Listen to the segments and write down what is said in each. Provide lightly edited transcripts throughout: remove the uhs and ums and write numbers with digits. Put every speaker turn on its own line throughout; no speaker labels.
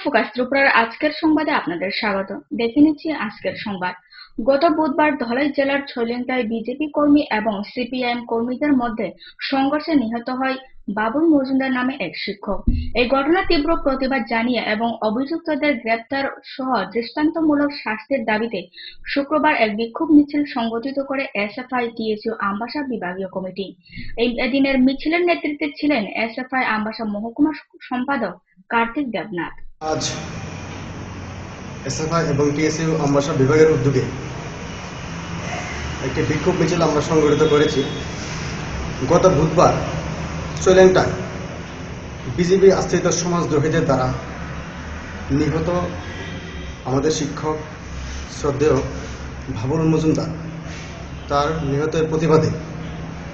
Focus ত্রিপুরার আজকের সংবাদে আপনাদের স্বাগত। দেখে নিচ্ছি আজকের সংবাদ। গত বুধবার ধলাই জেলার ছৈলেংটায় বিজেপি কর্মী এবং সিপিআইএম কর্মীদের মধ্যে সংঘর্ষে নিহত হয় বাবুল মজুমদার নামে এক শিক্ষক। এই ঘটনার তীব্র প্রতিবাদ জানিয়ে এবং অভিযুক্তদের গ্রেপ্তার সহ দৃষ্টান্তমূলক শাস্তির দাবিতে শুক্রবার এক বিক্ষোভ মিছিল সংগঠিত করে এসএফআই টিএসইউ আমবাসা বিভাগীয় কমিটি। এই দিনের মিছিলের নেতৃত্বে ছিলেন এসএফআই আমবাসা মহকুমা সম্পাদক কার্তিক দেবনাথ।
আজ এসএফআই এবং টিএসইউ আমবাসা বিভাগের উদ্যোগে একটি বিক্ষোভ মিছিল আমরা সংগঠিত করেছি। গত বুধবার ছৈলেংটায় বিজেপি আশ্রিত সমাজদ্রোহীদের দ্বারা নিহত আমাদের শিক্ষক শ্রদ্ধেয় বাবুল মজুমদার তার নিহতের প্রতিবাদে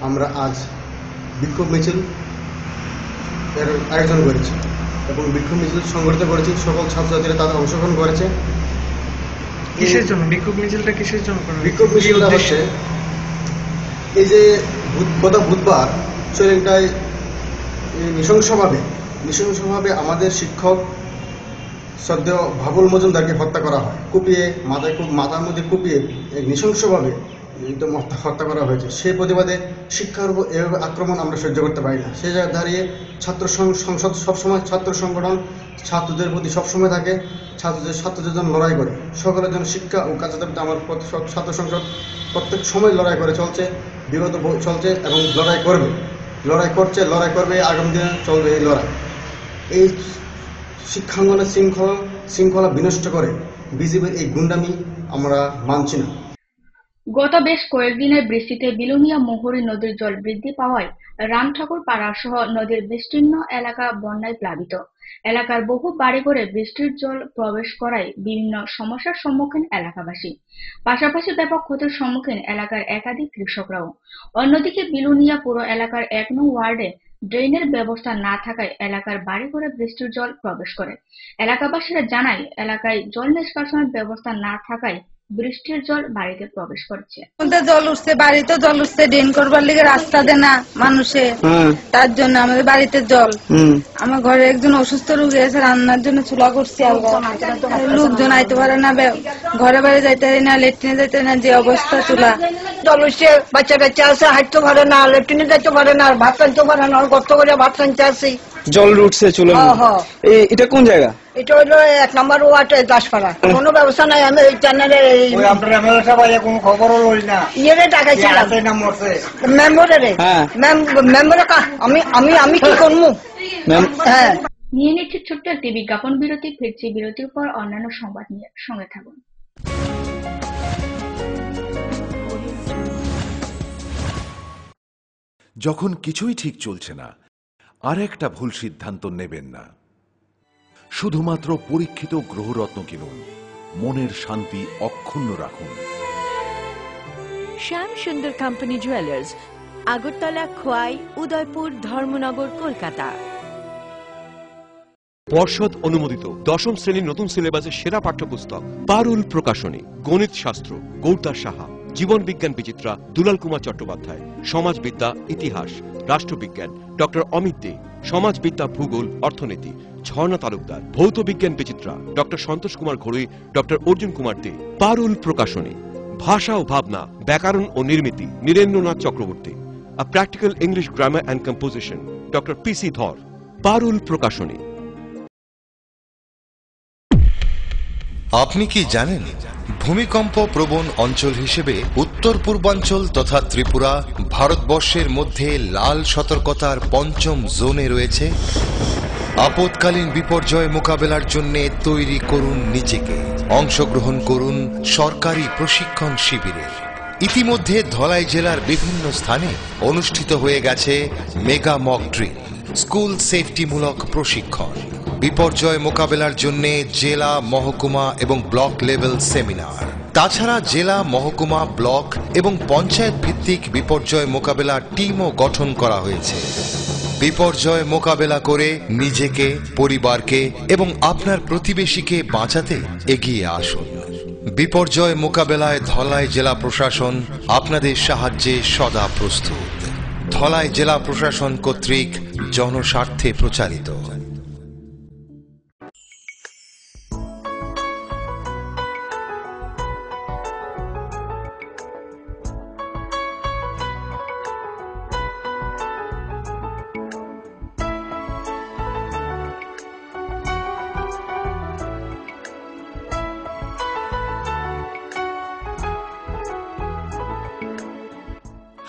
আমরা আজ বিক্ষোভ মিছিল এর আয়োজন করেছি এবং বিক্ষোভ মিছিল সংগঠিত করেছি। সকল ছাত্রছাত্রীরা তাদের অংশগ্রহণ করেছে।
কিসের জন্য বিক্ষোভ মিছিলটা কিসের জন্য?
বিক্ষোভ মিছিলটা হচ্ছে এই যে গত বুধবার ছৈলেংটায় নৃশংসভাবে আমাদের শিক্ষক শ্রদ্ধেয় বাবুল মজুমদারকে হত্যা করা হয়। কুপিয়ে মাথার মধ্যে কুপিয়ে নৃশংসভাবে একদম হত্যা করা হয়েছে। সেই প্রতিবাদে শিক্ষার উপর এভাবে আক্রমণ আমরা সহ্য করতে পারি না। সেই জায়গায় দাঁড়িয়ে ছাত্র সংসদ সবসময়, ছাত্র সংগঠন ছাত্রদের প্রতি সবসময় থাকে, ছাত্রদের জন্য লড়াই করে, সকলের জন্য শিক্ষা ও কাজের দাবিতে আমার ছাত্র সংসদ প্রত্যেক সময় লড়াই করে চলছে, বিগত চলছে এবং লড়াই করবে, আগামী দিনে চলবে এই লড়াই। এই শিক্ষাঙ্গনের শৃঙ্খলা বিনষ্ট করে বিজেপির এই গুন্ডামি আমরা মানছি না।
গত বেশ কয়েকদিনের বৃষ্টিতে বিলোনিয়া মুহুরী নদীর জল বৃদ্ধি পাওয়ায় রামঠাকুর পাড়া সহ নদীর বিস্তীর্ণ এলাকা বন্যায় প্লাবিত। এলাকার বহু বাড়িঘরে বৃষ্টির জল প্রবেশ করায় বিভিন্ন সমস্যার সম্মুখীন এলাকাবাসী, পাশাপাশি ব্যাপক ক্ষতির সম্মুখীন এলাকার একাধিক কৃষকরাও। অন্যদিকে বিলোনিয়া পুরো এলাকার ১ নং ওয়ার্ডে ড্রেনের ব্যবস্থা না থাকায় এলাকার বাড়িঘরে বৃষ্টির জল প্রবেশ করে। এলাকাবাসীরা জানায়, এলাকায় জল নিষ্কাশনের ব্যবস্থা না থাকায় বৃষ্টির জল বাড়িতে প্রবেশ করছে।
জল উঠছে, বাড়িতে জল উঠছে, ড্রেন করবার লিগে রাস্তা দেয় না মানুষে, তার জন্য আমাদের বাড়িতে জল। আমার ঘরে একজন অসুস্থ রোগী আছে, রান্নার জন্য চুলা করছি, লোকজন আইতে পারে না, ঘরে বাইরে যাইতে পারে না, লেট্রিনে যাইতে পারে না, যে অবস্থা চুলা।
জল উঠছে, বাচ্চা কাচ্চা আছে, হাঁটতে পারে না, লেট্রিনে যাইতে পারে না, ভাত রাঁধতে পারে না, গর্ত করে ভাত রাঁধতে আসি।
জল উঠছে চুলা। এটা কোন জায়গা?
এটা হইলো ১ নম্বর ওয়ার্ড, দাসপাড়া। কোনো ব্যবস্থা নাই। আমি এই চ্যানেলে কোনো খবরও লই না। ইয়ে টাকাইছিলাম মেম্বরে, আমি কি করবো? হ্যাঁ,
নিয়ে নিচ্ছে ছোট্ট একটি বিজ্ঞাপন বিরতি। ফিরছি বিরতির পর অন্যান্য সংবাদ নিয়ে, সঙ্গে থাকুন।
যখন কিছুই ঠিক চলছে না, আর একটা ভুল সিদ্ধান্ত নেবেন না। শুধুমাত্র পরীক্ষিত গ্রহরত্ন কিনুন, মনের শান্তি অক্ষুণ্ণ রাখুন।
শ্যাম সুন্দর কোম্পানি জুয়েলার্স, আগরতলা, খোয়াই, উদয়পুর, ধর্মনগর, কলকাতা।
পর্ষদ অনুমোদিত ১০ম শ্রেণীর নতুন সিলেবাসের সেরা পাঠ্যপুস্তক পারুল প্রকাশনী। গণিত শাস্ত্র গৌরদাস সাহা, জীবন বিজ্ঞান বিচিত্রা দুলাল কুমার চট্টোপাধ্যায়, সমাজবিদ্যা ইতিহাস রাষ্ট্রবিজ্ঞান ডক্টর অমিত দে, সমাজবিদ্যা ভূগোল অর্থনীতি ঝর্ণা তালুকদার, ভৌত বিজ্ঞান বিচিত্রা ডক্টর সন্তোষ কুমার ঘড়ুই, doctor Arjun Kumar De. Parul Prakashani. Bhasha o Bhabna, Byakaran o Nirmiti Nirendranath Chakraborty. A practical English grammar and composition doctor PC Dhar. Parul প্রকাশনী।
আপনি কি জানেন, ভূমিকম্প প্রবণ অঞ্চল হিসেবে উত্তর পূর্বাঞ্চল তথা ত্রিপুরা ভারতবর্ষের মধ্যে লাল সতর্কতার ৫ম জোনে রয়েছে? আপৎকালীন বিপর্যয় মোকাবেলার জন্য তৈরি করুন নিজেকে। অংশগ্রহণ করুন সরকারি প্রশিক্ষণ শিবিরে। ইতিমধ্যে ধলাই জেলার বিভিন্ন স্থানে অনুষ্ঠিত হয়ে গেছে মেগা মক ড্রিল, স্কুল সেফটিমূলক প্রশিক্ষণ, বিপর্যয় মোকাবেলার জন্য জেলা, মহকুমা এবং ব্লক লেভেল সেমিনার। তাছাড়া জেলা, মহকুমা, ব্লক এবং পঞ্চায়েত ভিত্তিক বিপর্যয় মোকাবেলার টিমও গঠন করা হয়েছে। বিপর্যয় মোকাবেলা করে নিজেকে, পরিবারকে এবং আপনার প্রতিবেশীকে বাঁচাতে এগিয়ে আসুন। বিপর্যয় মোকাবেলায় ধলাই জেলা প্রশাসন আপনাদের সাহায্যে সদা প্রস্তুত। ধলাই জেলা প্রশাসন কর্তৃক জনস্বার্থে প্রচারিত।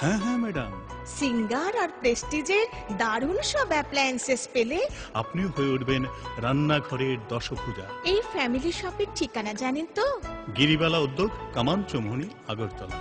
হ্যাঁ হ্যাঁ ম্যাডাম,
সিঙ্গার আর প্রেস্টিজের দারুণ সব অ্যাপ্লায়েন্সেস পেলে
আপনিও হয়ে উঠবেন রান্নাঘরের দশভুজা।
এই ফ্যামিলি শপের ঠিকানা জানেন তো?
গিরিবালা উদ্যোগ, কামান চৌমুহনী, আগরতলা।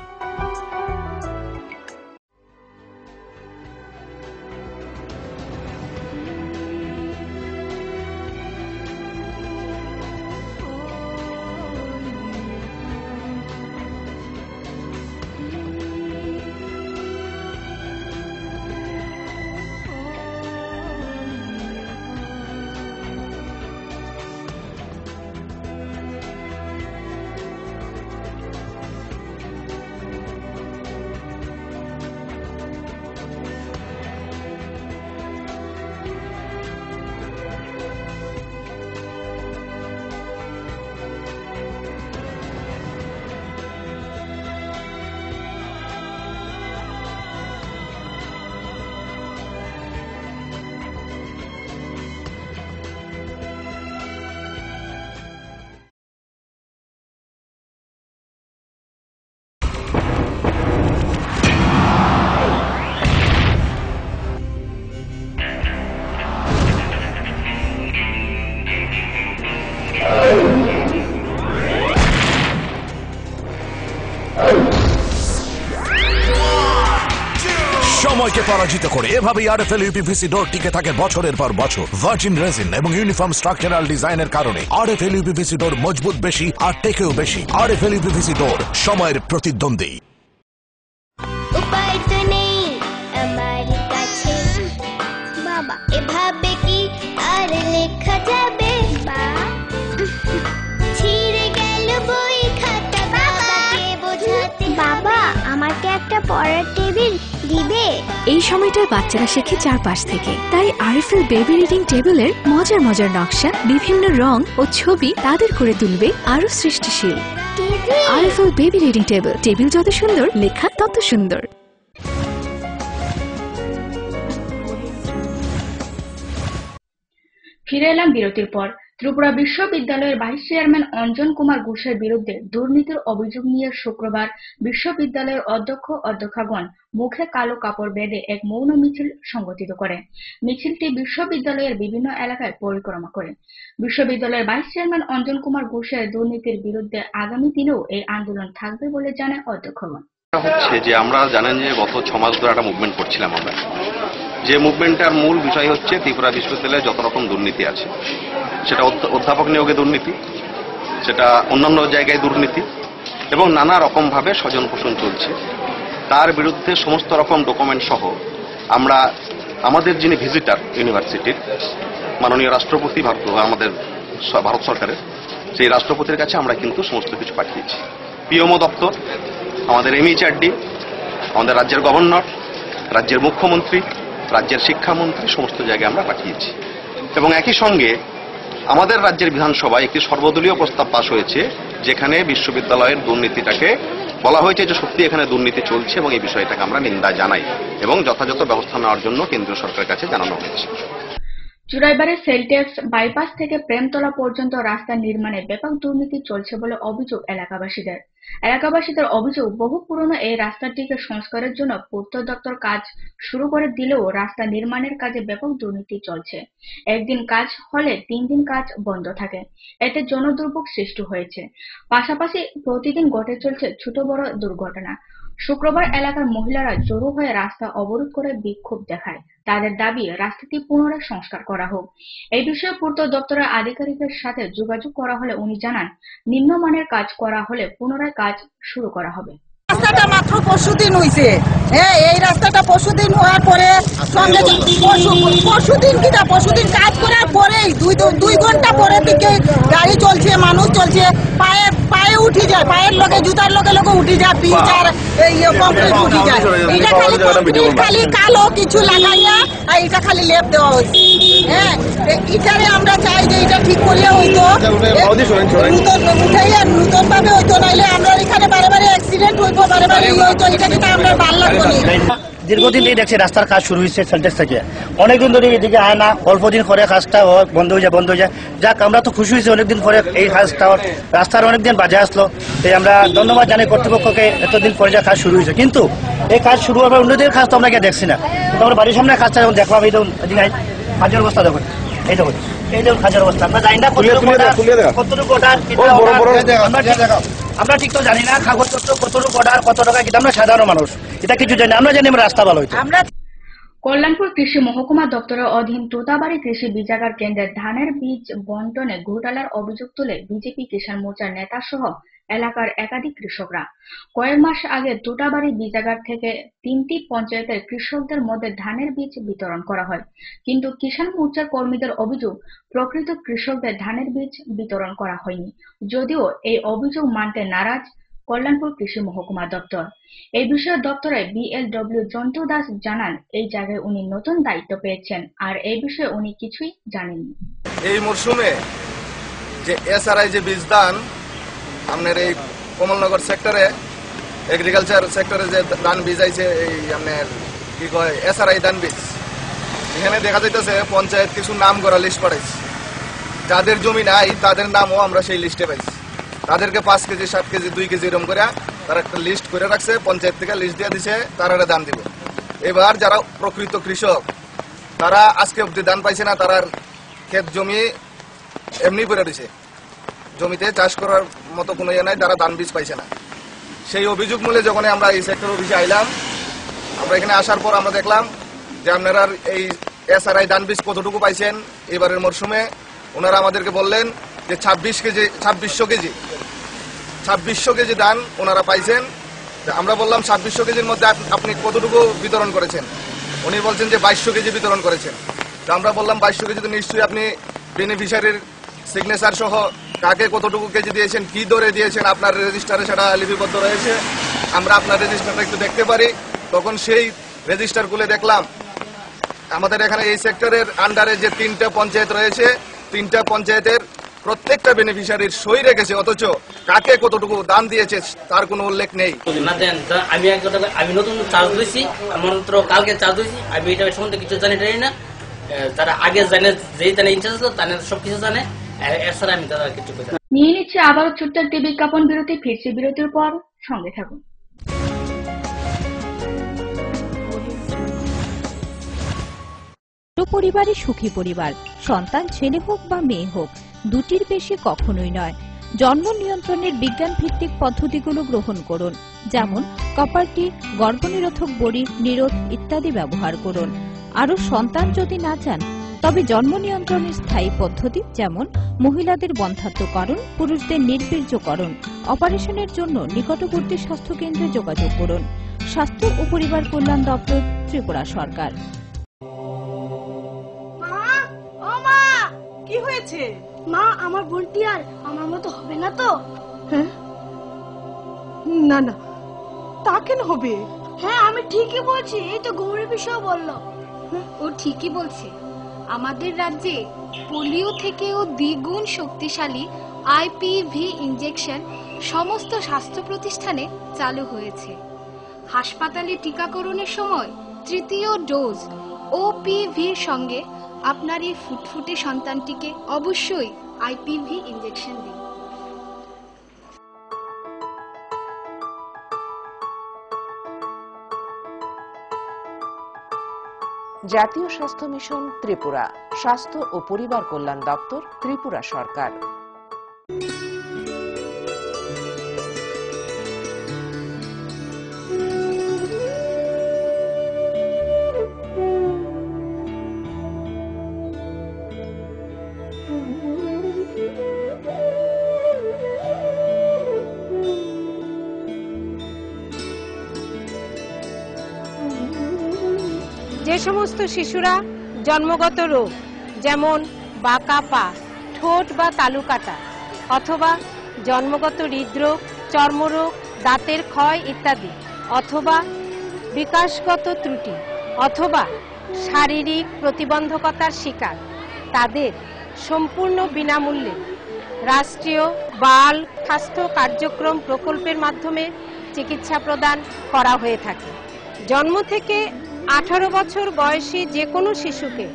সময়কে পরাজিত করে এভাবেই আরএফএল ইউপিভিসি ডোর টিকে থাকে বছরের পর বছর। ভার্জিন রেজিন এবং ইউনিফর্ম স্ট্রাকচারাল ডিজাইনের কারণে আরএফএল ইউপিভিসি ডোর মজবুত বেশি আর টেকেও বেশি। আরএফএল ইউপিভিসি ডোর, সময়ের প্রতিদ্বন্দ্বী।
উপায় তো নেই আমার কাছে বাবা, এভাবে কি আর লেখা যাবে? ছিঁড়ে গেল বই খাতা, বাবাকে বোঝাতে। বাবা, আমাকে একটা পড়ার টেবিল দিবে?
এই সময়টায় বাচ্চারা শেখে চারপাশ থেকে, তাই আরএফএল বেবি রিডিং টেবিলের মজার মজার নকশা, বিভিন্ন রং ও ছবি তাদের করে তুলবে আরো সৃষ্টিশীল। RFL baby reading table, table যত সুন্দর, লেখা তত সুন্দর।
ফিরে এলাম বিরতির পর। ত্রিপুরা বিশ্ববিদ্যালয়ের ভাইস চেয়ারম্যান অঞ্জন কুমার ঘোষের বিরুদ্ধে দুর্নীতির অভিযোগ নিয়ে শুক্রবার বিশ্ববিদ্যালয়ের অধ্যক্ষ অধ্যক্ষাগণ মুখে কালো কাপড় বেঁধে এক মৌন মিছিল সংগঠিত করে। মিছিলটি বিশ্ববিদ্যালয়ের বিভিন্ন এলাকায় পরিক্রমা করে। বিশ্ববিদ্যালয়ের ভাইস চেয়ারম্যান অঞ্জন কুমার ঘোষের দুর্নীতির বিরুদ্ধে আগামী দিনেও এই আন্দোলন থাকবে বলে জানায় অধ্যক্ষগণ।
হচ্ছে যে আমরা জানেন যে গত 6 মাস ধরে একটা মুভমেন্ট করছিলাম আমরা, যে মুভমেন্টটার মূল বিষয় হচ্ছে ত্রিপুরা বিশ্ববিদ্যালয়ে যত রকম দুর্নীতি আছে, সেটা অধ্যাপক নিয়োগে দুর্নীতি, সেটা অন্যান্য জায়গায় দুর্নীতি এবং নানা রকমভাবে স্বজন পোষণ চলছে, তার বিরুদ্ধে সমস্ত রকম ডকুমেন্ট সহ আমরা আমাদের যিনি ভিজিটার ইউনিভার্সিটির মাননীয় রাষ্ট্রপতি আমাদের ভারত সরকারের, সেই রাষ্ট্রপতির কাছে আমরা কিন্তু সমস্ত কিছু পাঠিয়েছি। পিএমও দপ্তর, আমাদের এমএইচআরডি, আমাদের রাজ্যের গভর্নর, রাজ্যের মুখ্যমন্ত্রী, রাজ্যের শিক্ষামন্ত্রী, সমস্ত জায়গায় আমরা পাঠিয়েছি। এবং একই সঙ্গে আমাদের রাজ্যের বিধানসভায় একটি সর্বদলীয় প্রস্তাব পাশ হয়েছে, যেখানে বিশ্ববিদ্যালয়ের দুর্নীতিটাকে বলা হয়েছে যে সত্যি এখানে দুর্নীতি চলছে এবং এই বিষয়টাকে আমরা নিন্দা জানাই এবং যথাযথ ব্যবস্থা নেওয়ার জন্য কেন্দ্রীয় সরকারের কাছে জানানো হয়েছে।
চুরাইবাড়ির সেলটেক্স বাইপাস থেকে প্রেমতলা পর্যন্ত রাস্তা নির্মাণে ব্যাপক দুর্নীতি চলছে বলে অভিযোগ এলাকাবাসীদের। এলাকাবাসীদের অভিযোগ, বহু পুরনো এই রাস্তাটিকে সংস্কারের জন্য পূর্ত দপ্তর কাজ শুরু করে দিলেও রাস্তা নির্মাণের কাজে ব্যাপক দুর্নীতি চলছে। একদিন কাজ হলে 3 দিন কাজ বন্ধ থাকে। এতে জনদুর্ভোগ সৃষ্টি হয়েছে। পাশাপাশি প্রতিদিন ঘটে চলছে ছোট বড় দুর্ঘটনা। শুক্রবার এলাকার মহিলারা জড়ো হয়ে রাস্তা অবরোধ করে বিক্ষোভ দেখায়। তাদের দাবি রাস্তাটি পুনরায় সংস্কার করা হোক। এই বিষয়ে পূর্ত দপ্তরের আধিকারিকের সাথে যোগাযোগ করা হলে উনি জানান, নিম্নমানের কাজ করা হলে পুনরায় কাজ শুরু করা হবে।
রাস্তাটা মাত্র পরশুদিন হয়েছে। হ্যাঁ, এই রাস্তাটা পরশুদিন হওয়ার পরে সঙ্গে পরশুদিন কাজ করার পরেই 2 ঘন্টা পরে থেকে গাড়ি চলছে, মানুষ চলছে, পায়ে উঠে যায়, পায়ের লগে জুতার লগে উঠে যায়, পিচ আর কংক্রিট উঠে যায়। এটা খালি কংক্রিট, খালি কালো কিছু লাগাইয়া আর এটা খালি লেপ দেওয়া হয়েছে। হ্যাঁ, এটারে আমরা চাই যে এটা ঠিক করিয়া হইতো, উঠাইয়া নূতন ভাবে হইতো, নাইলে আমরা এখানে বারে বারে অ্যাক্সিডেন্ট হইতো, বারে বারে হইতো। এটা কিন্তু আমরা ভাল লাগতো না।
দীর্ঘদিন থেকে দেখছি রাস্তার কাজ শুরু হয়েছে সেলটেক্স থেকে, অনেকদিন ধরে এদিকে আয় না, অল্প দিন করে কাজটা বন্ধ হয়ে যায়। যাক, আমরা তো খুশি হয়েছি অনেকদিন পরে এই কাজটা, রাস্তার অনেকদিন বাজে আসলো, এই আমরা ধন্যবাদ জানাই কর্তৃপক্ষকে, এতদিন পরে যা কাজ শুরু হয়েছে। কিন্তু এই কাজ শুরু হওয়ার উন্নতির কাজ তো আমরা দেখছি না, কিন্তু আমরা বাড়ির সামনে কাজটা যখন দেখলাম, এই দেখুন কাজের অবস্থা দেখুন, এই দেখুন কাজের অবস্থা, আমরা জানি না কতটুকু আমরা ঠিক তো জানি না, কাগজপত্র কতটুকু অর্ডার, কত টাকা, কিন্তু আমরা সাধারণ মানুষ এটা কিছু জানি, আমরা জানি আমরা রাস্তা ভালো হয়েছে।
কল্যাণপুর কৃষি মহকুমা দপ্তরের অধীন তোতাবাড়ি কৃষি বীজাগার কেন্দ্রে ধানের বীজ বন্টনে ঘোটালার অভিযোগ তুলে বিজেপি কিষাণ মোর্চার নেতা সহ এলাকার একাধিক কৃষকরা কয়েক মাস আগে তোতাবাড়ি বীজাগার থেকে 3টি পঞ্চায়েতের কৃষকদের মধ্যে ধানের বীজ বিতরণ করা হয়, কিন্তু কিষাণ মোর্চার কর্মীদের অভিযোগ প্রকৃত কৃষকদের ধানের বীজ বিতরণ করা হয়নি, যদিও এই অভিযোগ মানতে নারাজ কল্যাণপুর কৃষি মহকুমা দপ্তর। এই বিষয়ে দপ্তরের BLW জন্টু দাস জানান, এই জায়গায় উনি নতুন দায়িত্ব পেয়েছেন আর এই বিষয়ে উনি কিছুই জানেননি।
এই মরশুমে যে SRI যে বীজ দান আপনার এই কমলনগর সেক্টরে, এগ্রিকালচার সেক্টরে যে ধান বীজ আইছে, এই আপনার কি কয় SRI ধান বীজ, এখানে দেখা যাইতেছে পঞ্চায়েত কিছু নাম করা লিস্ট পাঠাইছে, যাদের জমি নাই তাদের নামও আমরা সেই লিস্টে পাইছি। তাদেরকে 5 কেজি 7 কেজি 2 কেজি এরকম করে তারা একটা লিস্ট করে রাখছে, পঞ্চায়েত থেকে লিস্ট দিয়ে দিছে, তারা দান দিব। এবার যারা প্রকৃত কৃষক তারা আজকে অব্দি দান পাইছে না, তারা ক্ষেত জমি এমনি করে দিছে, জমিতে চাষ করার মতো কোনো ইয়ে নাই, তারা ধান বীজ পাইছে না। সেই অভিযোগ মূলে যখন আমরা এই সেক্টর অফিসে আইলাম, আমরা এখানে আসার পর আমরা দেখলাম যে আপনারা এই SRI ধান বীজ কতটুকু পাইছেন এবারের মরশুমে। ওনারা আমাদেরকে বললেন যে 2600 কেজি ধান ওনারা পাইছেন। আমরা বললাম 2600 কেজির মধ্যে আপনি কতটুকু বিতরণ করেছেন? উনি বলছেন যে 2200 কেজি বিতরণ করেছেন। তো আমরা বললাম 2200 কেজি তো নিশ্চয়ই আপনি বেনিফিশিয়ারির সিগনেচার সহ কাকে কতটুকু কেজি দিয়েছেন, কি দরে দিয়েছেন, আপনার রেজিস্টারে সেটা লিপিবদ্ধ রয়েছে, আমরা আপনার রেজিস্টারটা একটু দেখতে পারি। তখন সেই রেজিস্টার খুলে দেখলাম আমাদের এখানে এই সেক্টরের আন্ডারে যে 3টা পঞ্চায়েত রয়েছে, 3টা পঞ্চায়েতের প্রত্যেকটা বেনিফিশিয়ারির সই রেখেছে, অথচ কাকে কতটুকু দান দিয়েছে তার কোনো উল্লেখ নেই।
আমি নতুন চার্জ দিয়েছি, মাত্র কালকে চার্জ দিয়েছি, আমি এটা সম্বন্ধে কিছু জানি না। তারা আগে জানে, যেই জানে ইনচার্জ তারা সবকিছু জানে, এছাড়া আমি তারা কিছু জানি।
নিয়ে নিচ্ছে আবারও ছোট্ট একটি বিজ্ঞাপন বিরতি, ফিরছি বিরতির পর, সঙ্গে থাকুন।
পরিবারে সুখী পরিবার, সন্তান ছেলে হোক বা মেয়ে হোক, দুটির বেশি কখনোই নয়। জন্ম নিয়ন্ত্রণের বিজ্ঞান ভিত্তিক পদ্ধতিগুলো গ্রহণ করুন, যেমন কপারটি, গর্ভনিরোধক বড়ি, নিরোধ ইত্যাদি ব্যবহার করুন। আরো সন্তান যদি না চান, তবে জন্ম নিয়ন্ত্রণের স্থায়ী পদ্ধতি, যেমন মহিলাদের বন্ধ্যাত্বকরণ, পুরুষদের নির্বীর্যকরণ, অপারেশনের জন্য নিকটবর্তী স্বাস্থ্য কেন্দ্রে যোগাযোগ করুন। স্বাস্থ্য ও পরিবার কল্যাণ দপ্তর, ত্রিপুরা সরকার।
কি হয়েছে
মা? আমার বোনটি আর আমার মতো হবে না তো?
হ্যাঁ, না না, তা কেন হবে?
হ্যাঁ, আমি ঠিকই বলছি, এই তো গৌরী বিষয় বললো। ও ঠিকই বলছে। আমাদের রাজ্যে পোলিও থেকেও দ্বিগুণ শক্তিশালী IPV ইনজেকশন সমস্ত স্বাস্থ্য প্রতিষ্ঠানে চালু হয়েছে। হাসপাতালে টিকাকরণের সময় তৃতীয় ডোজ OPVর সঙ্গে আপনার এই ফুটফুটে সন্তানটিকে অবশ্যই IPV ইনজেকশন দিন।
জাতীয় স্বাস্থ্য মিশন ত্রিপুরা, স্বাস্থ্য ও পরিবার কল্যাণ দপ্তর, ত্রিপুরা সরকার।
যে সমস্ত শিশুরা জন্মগত রোগ, যেমন বাঁকা পা, ঠোঁট বা তালু কাটা, অথবা জন্মগত হৃদরোগ, চর্মরোগ, দাঁতের ক্ষয় ইত্যাদি, অথবা বিকাশগত ত্রুটি অথবা শারীরিক প্রতিবন্ধকতার শিকার, তাদের সম্পূর্ণ বিনামূল্যে রাষ্ট্রীয় বাল স্বাস্থ্য কার্যক্রম প্রকল্পের মাধ্যমে চিকিৎসা প্রদান করা হয়ে থাকে। জন্ম থেকে 18 বছর বয়সী যে কোনো শিশুকে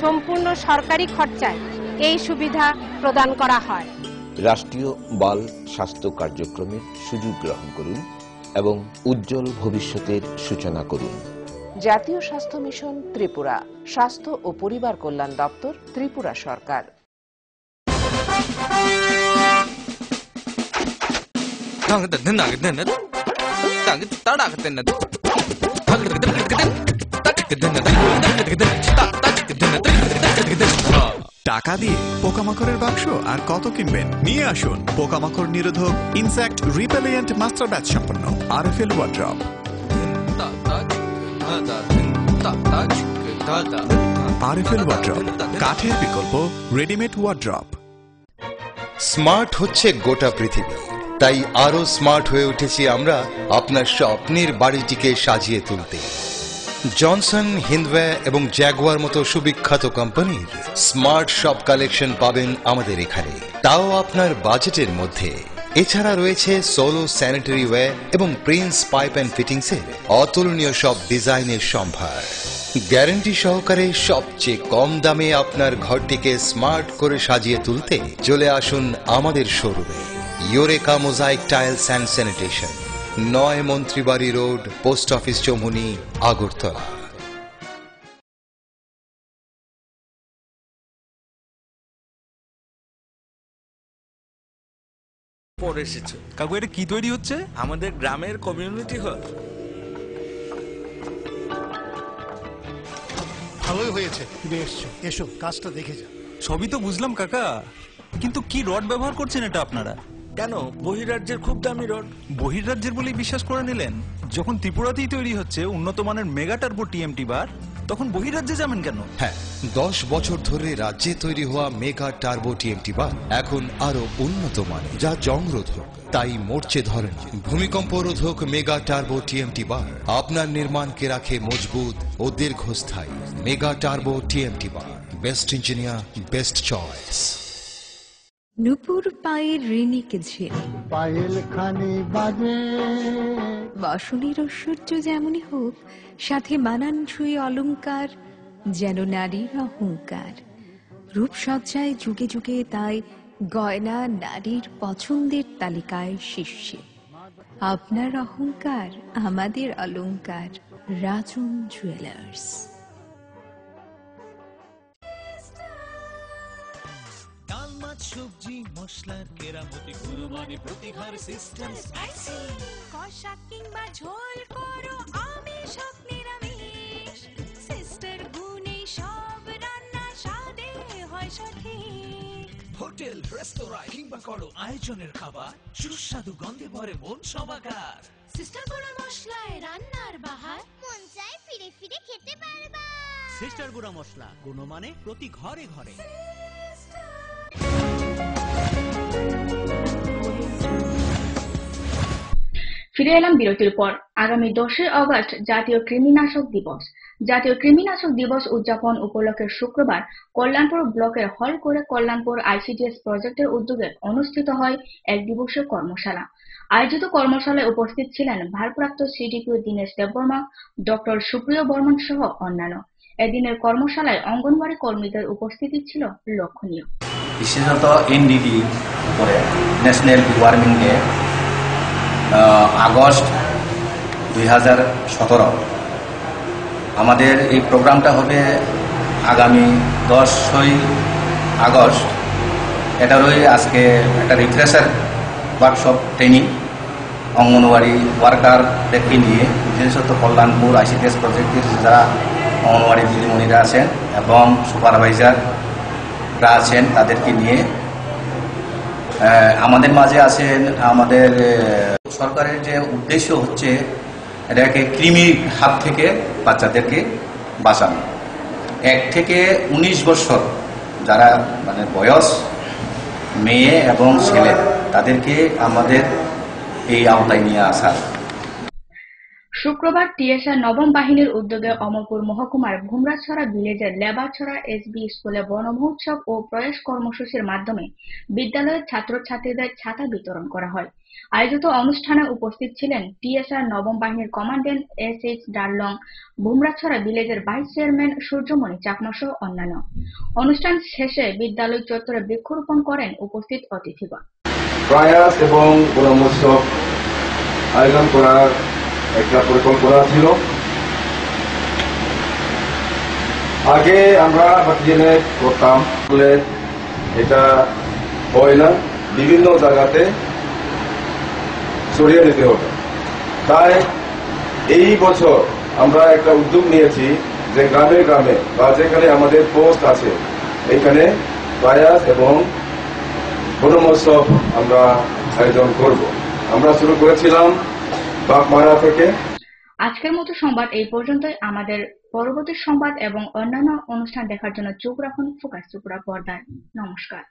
সম্পূর্ণ সরকারি খরচায় এই সুবিধা প্রদান করা হয়।
রাষ্ট্রীয় বাল স্বাস্থ্য কার্যক্রমের সুযোগ গ্রহণ করুন এবং উজ্জ্বল ভবিষ্যতের সূচনা করুন।
জাতীয় স্বাস্থ্য মিশন ত্রিপুরা, স্বাস্থ্য ও পরিবার কল্যাণ দপ্তর, ত্রিপুরা সরকার।
টাকা দিয়ে পোকামাকড়ের বাক্স আর কত কিনবেন? নিয়ে আসুন পোকামাকড় নিরোধক ইনসেক্ট রিপেলিয়েন্ট মাস্টার ব্যাচ সম্পন্ন আরএফএল ওয়ার্ড্রপ। আরএফএল ওয়ার্ড্রপ, কাঠের বিকল্প রেডিমেড ওয়ার্ড্রপ।
স্মার্ট হচ্ছে গোটা পৃথিবী, তাই আরো স্মার্ট হয়ে উঠেছি আমরা আপনার স্বপ্নের বাড়িটিকে সাজিয়ে তুলতে। জনসন, হিন্দওয়ে এবং জ্যাগুয়ার মতো সুবিখ্যাত কোম্পানির স্মার্ট সব কালেকশন পাবেন আমাদের এখানে, তাও আপনার বাজেটের মধ্যে। এছাড়া রয়েছে সোলো স্যানিটারি ওয়্যার এবং প্রিন্স পাইপ অ্যান্ড ফিটিংসের অতুলনীয় সব ডিজাইনের সম্ভার। গ্যারান্টি সহকারে সবচেয়ে কম দামে আপনার ঘরটিকে স্মার্ট করে সাজিয়ে তুলতে চলে আসুন আমাদের শোরুমে। Eureka mosaic tiles and sanitation, 9 Mantribari road, post office Choumuhani, Agartala.
পরে এসেছে কাকু, এটা কি তৈরি হচ্ছে? আমাদের গ্রামের কমিউনিটি হল।
ভালোই হয়েছে তুমি এসছো, এসো কাজটা দেখে যা।
সবই তো বুঝলাম কাকা, কিন্তু কি রড ব্যবহার করছেন এটা আপনারা? কেন, বহিরাজ্যের খুব দামি রড। বহিরাজ্যের বলেই বিশ্বাস করে নিলেন? যখন ত্রিপুরাতেই তৈরি হচ্ছে উন্নত মানের মেগা টার্বো টিএমটি বার, তখন বহিরাজ্যে যাবেন কেন?
হ্যাঁ, 10 বছর ধরে রাজ্যে তৈরি হওয়া মেগা টার্বো টিএমটি বার এখন আরো উন্নত মানের, যা জংরোধক, তাই মরচে ধরেন। ভূমিকম্প রোধক মেগা টার্বো টিএমটি বার আপনার নির্মাণকে রাখে মজবুত ও দীর্ঘস্থায়ী। Mega turbo TMT bar, best engineer, best choice.
নুপুর পায়ের ঋণিক ঝিল,
পায়েল খানি বাজে
বসনের ঐশ্বর্য যেমনই হোক, সাথে মানানসই অলংকার, যেন নারীর অহংকার। রূপসজ্জায় যুগে যুগে তাই গয়না নারীর পছন্দের তালিকায় শীর্ষে। আপনার অহংকার আমাদের অলংকার, রাজন জুয়েলার্স।
সবজি মশলার কেরামতি গুণমানে প্রতিঘার সিস্টেম স্পাইসি,
কষা কিংবা ঝোল করো আমি সব নিরামিষ, সিস্টার গুনে সব রান্না স্বাদে হয় সঠিক।
হোটেল রেস্তোরাঁ কিংবা করো আয়োজনের খাবার, সুস্বাদু গন্ধে ভরে মন সমাকার।
সিস্টার গুঁড়া মশলায় রান্নার বাহার, মন চায় ফিরে ফিরে খেতে পারবা।
সিস্টার গুঁড়া মশলা, গুণমানে প্রতি ঘরে ঘরে।
ফিরে এলাম বিরতির পর। আগামী 10 অগস্ট জাতীয় কৃমিনাশক দিবস। জাতীয় কৃমিনাশক দিবস উদযাপন উপলক্ষে শুক্রবার কল্যাণপুর ব্লকের হল করে কল্যাণপুর আইসিডিএস প্রজেক্টের উদ্যোগে অনুষ্ঠিত হয় এক দিবসীয় কর্মশালা। আয়োজিত কর্মশালায় উপস্থিত ছিলেন ভারপ্রাপ্ত সিডিপিও দীনেশ দেববর্মা, ডক্টর সুপ্রিয় বর্মন সহ অন্যান্য। এদিনের কর্মশালায় অঙ্গনওয়াড়ি কর্মীদের উপস্থিতি ছিল লক্ষণীয়।
বিশেষত এনডিডি উপরে ন্যাশনাল ওয়ার্মিং ডে আগস্ট 2017। আমাদের এই প্রোগ্রামটা হবে আগামী 10ই আগস্ট। এটারই আজকে একটা রিফ্রেশার ওয়ার্কশপ ট্রেনিং অঙ্গনওয়াড়ি ওয়ার্কারদেরকে নিয়ে, বিশেষত কল্যাণপুর আইসিডিএস প্রজেক্টের যারা অঙ্গনওয়াড়ি দিদিমণিরা আছেন এবং সুপারভাইজাররা আছেন, তাদেরকে নিয়ে আমাদের মাঝে আছেন। আমাদের সরকারের যে উদ্দেশ্য হচ্ছে এটাকে কৃমির হাত থেকে বাচ্চাদেরকে বাঁচানো। 1 থেকে 19 বছর যারা মানে বয়স মেয়ে এবং ছেলে, তাদেরকে আমাদের এই আওতায় নিয়ে আসা।
শুক্রবার টিএসআর নবম বাহিনীর উদ্যোগে অমরপুর মহকুমার ভুমরাছড়া ভিলেজের লেবারছড়া এসবি স্কুলে বন মহোৎসব ও প্রয়াস কর্মসূচির মাধ্যমে বিদ্যালয়ের ছাত্রছাত্রীদের ছাতা বিতরণ করা হয়। আয়োজিত অনুষ্ঠানে উপস্থিত ছিলেন টিএসআর নবম বাহিনীর কমান্ড্যান্ট এসএইচ ডারলং, ভুমরাছড়া ভিলেজের ভাইস চেয়ারম্যান সূর্যমণি চাকমা সহ অন্যান্য। অনুষ্ঠান শেষে বিদ্যালয় চত্বরে বৃক্ষরোপণ করেন উপস্থিত অতিথিগণ।
প্রয়াস এবং বন মহোৎসব আয়োজন করার একটা পরিকল্পনা ছিল। আগে আমরা জেনে করতাম, এটা হয় না, বিভিন্ন জায়গাতে ছড়িয়ে দিতে হবে। তাই এই বছর আমরা একটা উদ্যোগ নিয়েছি যে গ্রামে গ্রামে বা যেখানে আমাদের পোস্ট আছে এখানে প্রয়াস এবং বন মহোৎসব আমরা আয়োজন করব। আমরা শুরু করেছিলাম বাগমারা থেকে।
আজকের মতো সংবাদ এই পর্যন্তই। আমাদের পরবর্তী সংবাদ এবং অন্যান্য অনুষ্ঠান দেখার জন্য চোখ রাখুন ফোকাস ত্রিপুরা পর্দায়। নমস্কার।